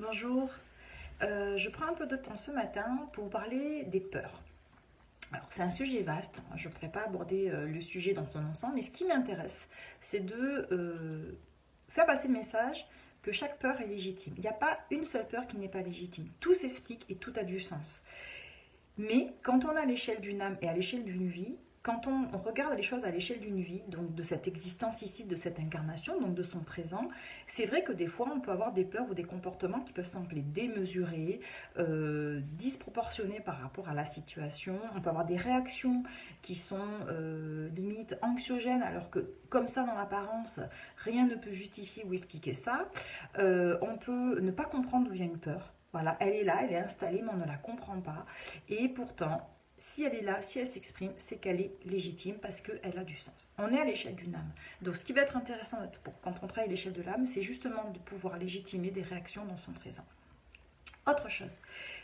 Bonjour, je prends un peu de temps ce matin pour vous parler des peurs. Alors c'est un sujet vaste, je ne pourrais pas aborder le sujet dans son ensemble, mais ce qui m'intéresse, c'est de faire passer le message que chaque peur est légitime. Il n'y a pas une seule peur qui n'est pas légitime. Tout s'explique et tout a du sens. Mais quand on est à l'échelle d'une âme et à l'échelle d'une vie, quand on regarde les choses à l'échelle d'une vie, donc de cette existence ici, de cette incarnation, donc de son présent, c'est vrai que des fois on peut avoir des peurs ou des comportements qui peuvent sembler démesurés, disproportionnés par rapport à la situation. On peut avoir des réactions qui sont limite anxiogènes, alors que comme ça dans l'apparence, rien ne peut justifier ou expliquer ça. On peut ne pas comprendre d'où vient une peur. Voilà, elle est là, elle est installée, mais on ne la comprend pas. Et pourtant, si elle est là, si elle s'exprime, c'est qu'elle est légitime parce qu'elle a du sens. On est à l'échelle d'une âme. Donc ce qui va être intéressant quand on travaille à l'échelle de l'âme, c'est justement de pouvoir légitimer des réactions dans son présent. Autre chose,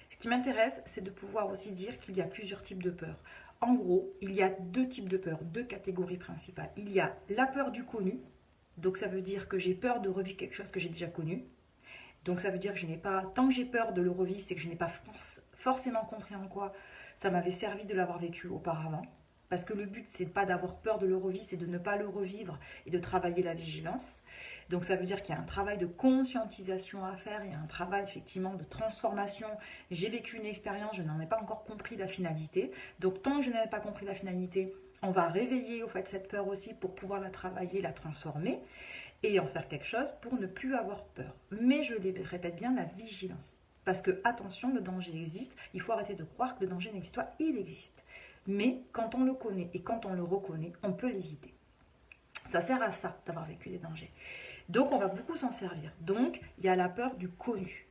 ce qui m'intéresse, c'est de pouvoir aussi dire qu'il y a plusieurs types de peurs. En gros, il y a deux types de peurs, deux catégories principales. Il y a la peur du connu, donc ça veut dire que j'ai peur de revivre quelque chose que j'ai déjà connu. Donc ça veut dire que je n'ai pas, tant que j'ai peur de le revivre, c'est que je n'ai pas forcément compris en quoi ça m'avait servi de l'avoir vécu auparavant. Parce que le but, c'est pas d'avoir peur de le revivre, c'est de ne pas le revivre et de travailler la vigilance. Donc ça veut dire qu'il y a un travail de conscientisation à faire, il y a un travail effectivement de transformation. J'ai vécu une expérience, je n'en ai pas encore compris la finalité. Donc tant que je n'avais pas compris la finalité, on va réveiller au fait cette peur aussi pour pouvoir la travailler, la transformer et en faire quelque chose pour ne plus avoir peur. Mais je les répète bien, la vigilance. Parce que, attention, le danger existe, il faut arrêter de croire que le danger n'existe pas, il existe. Mais quand on le connaît et quand on le reconnaît, on peut l'éviter. Ça sert à ça d'avoir vécu des dangers. Donc on va beaucoup s'en servir. Donc il y a la peur du connu.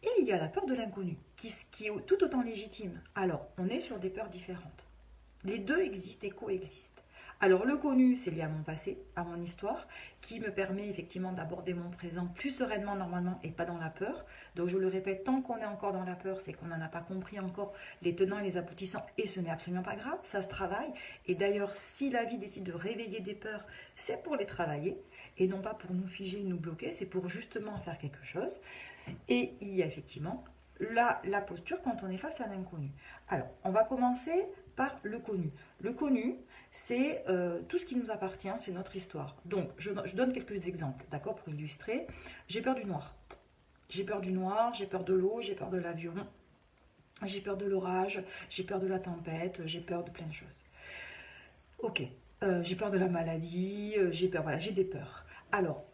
Et il y a la peur de l'inconnu, qui est tout autant légitime. Alors, on est sur des peurs différentes. Les deux existent et coexistent. Alors le connu, c'est lié à mon passé, à mon histoire, qui me permet effectivement d'aborder mon présent plus sereinement normalement et pas dans la peur. Donc je le répète, tant qu'on est encore dans la peur, c'est qu'on n'en a pas compris encore les tenants et les aboutissants et ce n'est absolument pas grave, ça se travaille. Et d'ailleurs, si la vie décide de réveiller des peurs, c'est pour les travailler et non pas pour nous figer, nous bloquer, c'est pour justement faire quelque chose. Et il y a effectivement la posture quand on est face à l'inconnu. Alors, on va commencer par le connu. Le connu, c'est tout ce qui nous appartient, c'est notre histoire. Donc, je donne quelques exemples, d'accord, pour illustrer. J'ai peur du noir. J'ai peur du noir, j'ai peur de l'eau, j'ai peur de l'avion, j'ai peur de l'orage, j'ai peur de la tempête, j'ai peur de plein de choses. Ok, j'ai peur de la maladie, j'ai peur, voilà, j'ai des peurs. Alors,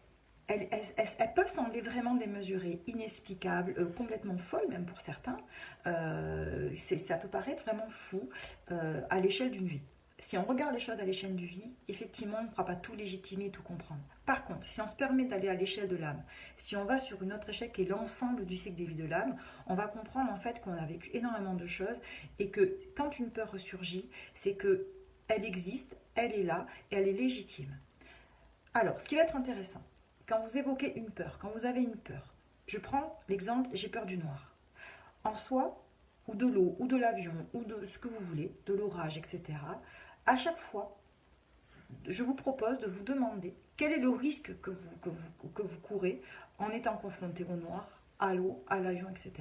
elles peuvent sembler vraiment démesurées, inexplicables, complètement folles même pour certains. Ça peut paraître vraiment fou à l'échelle d'une vie. Si on regarde les choses à l'échelle d'une vie, effectivement, on ne pourra pas tout légitimer et tout comprendre. Par contre, si on se permet d'aller à l'échelle de l'âme, si on va sur une autre échelle qui est l'ensemble du cycle des vies de l'âme, on va comprendre en fait qu'on a vécu énormément de choses et que quand une peur ressurgit, c'est que elle existe, elle est là et elle est légitime. Alors, ce qui va être intéressant, quand vous évoquez une peur, quand vous avez une peur, je prends l'exemple, j'ai peur du noir. En soi, ou de l'eau, ou de l'avion, ou de ce que vous voulez, de l'orage, etc., à chaque fois, je vous propose de vous demander quel est le risque que vous courez en étant confronté au noir, à l'eau, à l'avion, etc.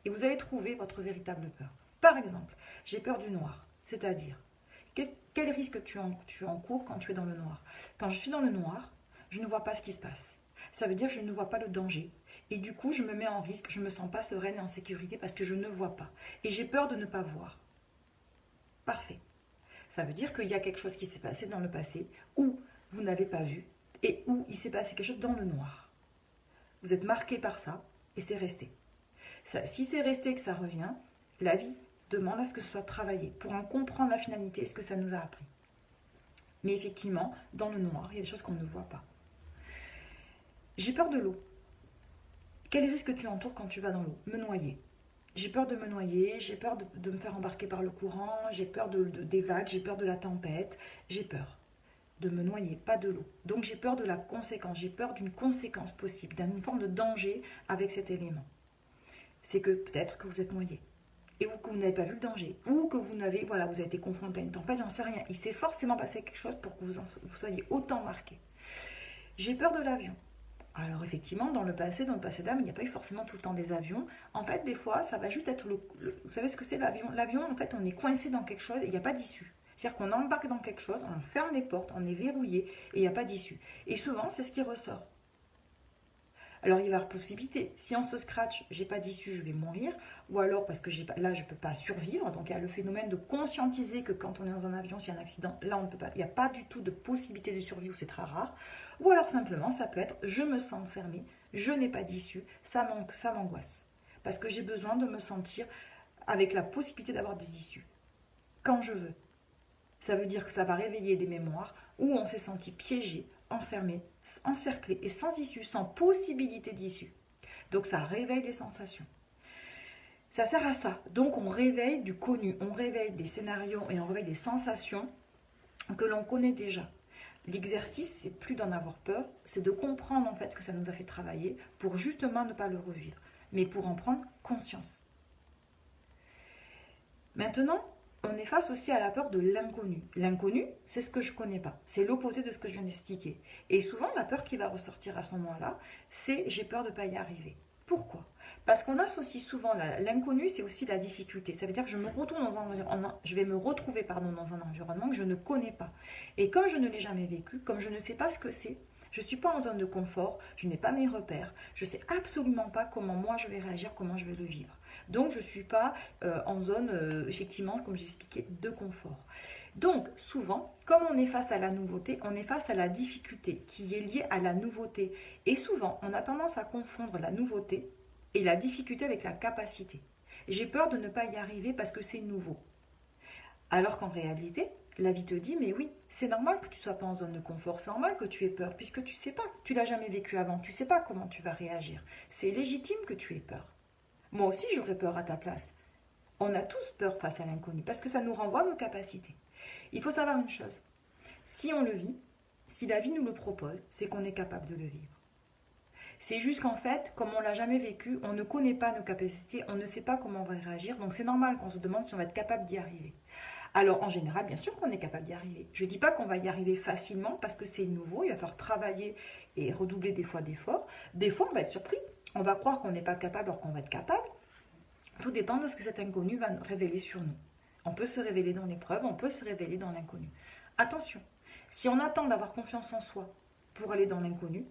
Et vous allez trouver votre véritable peur. Par exemple, j'ai peur du noir, c'est-à-dire, quel risque tu encours quand tu es dans le noir? Quand je suis dans le noir, je ne vois pas ce qui se passe. Ça veut dire que je ne vois pas le danger. Et du coup, je me mets en risque, je ne me sens pas sereine et en sécurité parce que je ne vois pas. Et j'ai peur de ne pas voir. Parfait. Ça veut dire qu'il y a quelque chose qui s'est passé dans le passé où vous n'avez pas vu et où il s'est passé quelque chose dans le noir. Vous êtes marqué par ça et c'est resté. Si c'est resté et que ça revient, la vie demande à ce que ce soit travaillé pour en comprendre la finalité et ce que ça nous a appris. Mais effectivement, dans le noir, il y a des choses qu'on ne voit pas. J'ai peur de l'eau. Quel risque tu entoures quand tu vas dans l'eau? Me noyer. J'ai peur de me noyer, j'ai peur de me faire embarquer par le courant, j'ai peur des vagues, j'ai peur de la tempête, j'ai peur de me noyer, pas de l'eau. Donc j'ai peur de la conséquence, j'ai peur d'une conséquence possible, d'une forme de danger avec cet élément. C'est que peut-être que vous êtes noyé, et que vous n'avez pas vu le danger, ou que vous avez, voilà, vous avez été confronté à une tempête, j'en sais rien. Il s'est forcément passé quelque chose pour que vous soyez autant marqué. J'ai peur de l'avion. Alors effectivement, dans le passé d'âme, il n'y a pas eu forcément tout le temps des avions. En fait, des fois, ça va juste être vous savez ce que c'est l'avion? L'avion, en fait, on est coincé dans quelque chose et il n'y a pas d'issue. C'est-à-dire qu'on embarque dans quelque chose, on ferme les portes, on est verrouillé et il n'y a pas d'issue. Et souvent, c'est ce qui ressort. Alors il va y avoir possibilité. Si on se scratch, j'ai pas d'issue, je vais mourir. Ou alors parce que là, je ne peux pas survivre. Donc il y a le phénomène de conscientiser que quand on est dans un avion, s'il y a un accident, là on ne peut pas. Il n'y a pas du tout de possibilité de survie ou c'est très rare. Ou alors simplement, ça peut être je me sens enfermée, je n'ai pas d'issue, ça m'angoisse. Parce que j'ai besoin de me sentir avec la possibilité d'avoir des issues. Quand je veux. Ça veut dire que ça va réveiller des mémoires où on s'est senti piégé, enfermé, encerclé et sans issue, sans possibilité d'issue. Donc ça réveille des sensations. Ça sert à ça. Donc on réveille du connu, on réveille des scénarios et on réveille des sensations que l'on connaît déjà. L'exercice, c'est plus d'en avoir peur, c'est de comprendre en fait ce que ça nous a fait travailler pour justement ne pas le revivre, mais pour en prendre conscience. Maintenant, on est face aussi à la peur de l'inconnu. L'inconnu, c'est ce que je ne connais pas. C'est l'opposé de ce que je viens d'expliquer. Et souvent, la peur qui va ressortir à ce moment-là, c'est j'ai peur de ne pas y arriver. Pourquoi? Parce qu'on associe souvent l'inconnu, c'est aussi la difficulté. Ça veut dire que je vais me retrouver dans un environnement que je ne connais pas. Et comme je ne l'ai jamais vécu, comme je ne sais pas ce que c'est, je ne suis pas en zone de confort, je n'ai pas mes repères, je ne sais absolument pas comment moi je vais réagir, comment je vais le vivre. Donc je ne suis pas en zone, effectivement, comme j'expliquais, de confort. Donc souvent, comme on est face à la nouveauté, on est face à la difficulté qui est liée à la nouveauté. Et souvent, on a tendance à confondre la nouveauté et la difficulté avec la capacité. J'ai peur de ne pas y arriver parce que c'est nouveau. Alors qu'en réalité, la vie te dit, mais oui, c'est normal que tu ne sois pas en zone de confort, c'est normal que tu aies peur, puisque tu ne sais pas, tu l'as jamais vécu avant, tu ne sais pas comment tu vas réagir. C'est légitime que tu aies peur. Moi aussi, j'aurais peur à ta place. On a tous peur face à l'inconnu, parce que ça nous renvoie à nos capacités. Il faut savoir une chose, si on le vit, si la vie nous le propose, c'est qu'on est capable de le vivre. C'est juste qu'en fait, comme on ne l'a jamais vécu, on ne connaît pas nos capacités, on ne sait pas comment on va réagir, donc c'est normal qu'on se demande si on va être capable d'y arriver. Alors en général, bien sûr qu'on est capable d'y arriver. Je ne dis pas qu'on va y arriver facilement parce que c'est nouveau, il va falloir travailler et redoubler des fois d'efforts. Des fois, on va être surpris, on va croire qu'on n'est pas capable alors qu'on va être capable. Tout dépend de ce que cet inconnu va révéler sur nous. On peut se révéler dans l'épreuve, on peut se révéler dans l'inconnu. Attention, si on attend d'avoir confiance en soi pour aller dans l'inconnu,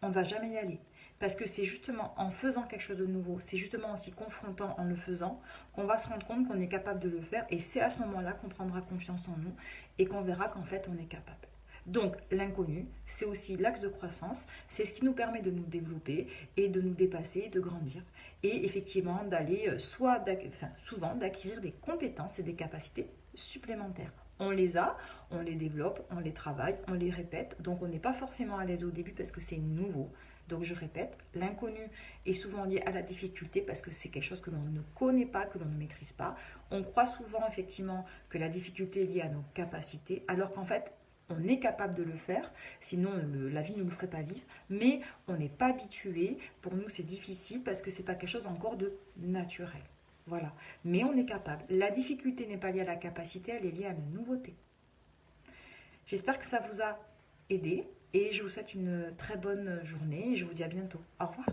on ne va jamais y aller. Parce que c'est justement en faisant quelque chose de nouveau, c'est justement en s'y confrontant, en le faisant, qu'on va se rendre compte qu'on est capable de le faire. Et c'est à ce moment-là qu'on prendra confiance en nous et qu'on verra qu'en fait, on est capable. Donc, l'inconnu, c'est aussi l'axe de croissance. C'est ce qui nous permet de nous développer et de nous dépasser, de grandir. Et effectivement, d'aller souvent d'acquérir des compétences et des capacités supplémentaires. On les a, on les développe, on les travaille, on les répète. Donc, on n'est pas forcément à l'aise au début parce que c'est nouveau. Donc je répète, l'inconnu est souvent lié à la difficulté parce que c'est quelque chose que l'on ne connaît pas, que l'on ne maîtrise pas. On croit souvent effectivement que la difficulté est liée à nos capacités, alors qu'en fait, on est capable de le faire, sinon la vie ne nous ferait pas vivre, mais on n'est pas habitué. Pour nous, c'est difficile parce que ce n'est pas quelque chose encore de naturel. Voilà, mais on est capable. La difficulté n'est pas liée à la capacité, elle est liée à la nouveauté. J'espère que ça vous a aidé. Et je vous souhaite une très bonne journée et je vous dis à bientôt. Au revoir.